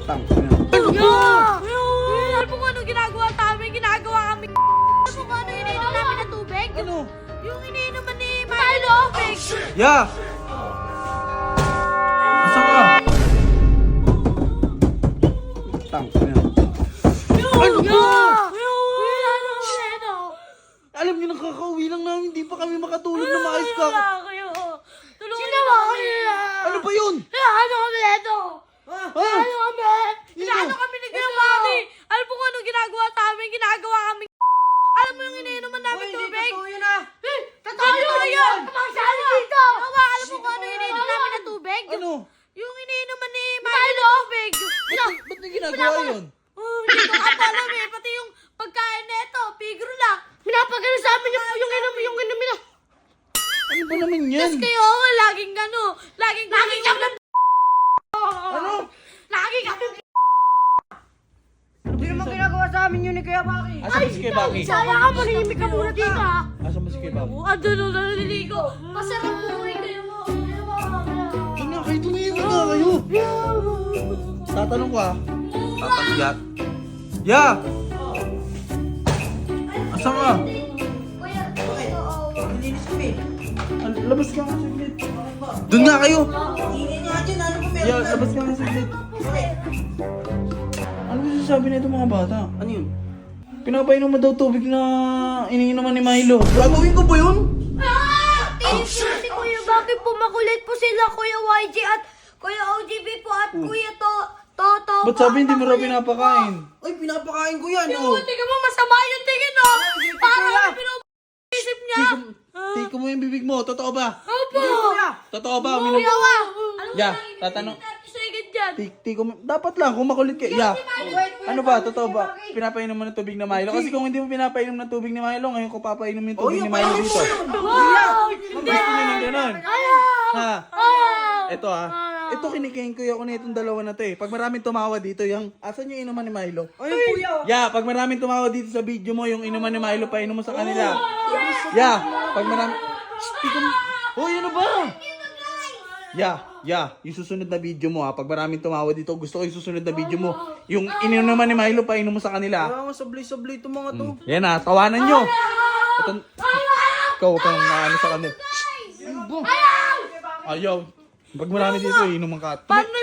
Ano ba? Alam mo kung ano ginagawa sa amin? Ginagawa kami. Alam mo kung ano iniinom namin na tubig? Ano? Yung iniinuman ni Milo. Ya! Asan ka? Ano ba? Alam niyo, nakakauwi lang namin, hindi pa kami makatulog na maayos ka. Kayo. Tulungan niyo kami. Ano ba yun? Ano kami ito? Ha? Ano kami? Inaano kami ni Kuya Maki. Alam mo kung ano ginagawa sa amin? Ginagawa kami. Alam mo yung iniinuman namin tubig? Totoo yun! Magsali dito! Alam mo kung ano iniinom namin na tubig? Ano? Yung iniinuman ni Milo tubig. Ba't may ginagawa yun? Hindi ko alam eh. Pati yung pagkain na ito, pigro lang. Pinapagano sa amin yung inumin na. Ano ba naman yan? Tapos kayo, laging kami Ano? Lagi kami Hindi naman ginagawa sa amin yun ni Kuya Baki. Asan ba si Kuya Baki? Sana ka, manahimik ka muna dito ha. Asan ba si Kuya Baki? Ando no, naliligo. Masarap buhay kayo mo. Ano nga kayo? Tumihimik nga kayo. Tatanong ko ah. Tatagyat. Ya! Asan ka? Nilinis kami. Labas ka nga saglit. Doon nga kayo. Ingay nga dyan, ano ba meron? Ya, labas ka nga saglit. Ano ba sasabi na itong mga bata? Ano yun? Pinapainom mo daw tubig na iniinuman ni Milo. Gagawin ko ba yun? Si Kuya Bakit po makulit po sila, Kuya YG at Kuya OGB po at Kuya Toto. Ba't sabi hindi mo raw pinapakain? Ay, pinapakain ko yan, Yung oh. tingin mo, masama yung tingin, no? Parang pinag-isip niya. Tiko mo yung bibig mo, totoo ba? Opo. Totoo ba? Kuya ka. Ya, tatanong. Second dyan. Tiko mo, dapat lang kung makulit ka. Ya. Ano ba, totoo ba? Pinapainom mo ng tubig na Milo? Kasi kung hindi mo pinapainom ng tubig ni Milo, ngayon ko papainom yung tubig ni Milo dito. Wow. Gusto niyo ng ganun? Ayaw. Ha? Ayaw. Ito ah. Ito kinikain ko ako na itong dalawa na to eh. Pag maraming tumawa dito, yung asan yung inuman ni Milo? Ay, kuya. Ya, pag maraming tumawa dito sa video mo, yung inuman ni Milo, painom mo sa kanila. Ya, pag maraming... Hoy, ano ba? Ya, yung susunod na video mo ha, pag maraming tumawa dito, gusto ko yung susunod na video mo. Yung inuman ni Milo, painom mo sa kanila. Kaya nga sablay-sablay itong mga to. Yan ha, tawanan nyo. Ikaw, huwag kang ano sa kanila. Ayaw! Pag marami dito, inuman ka. Paano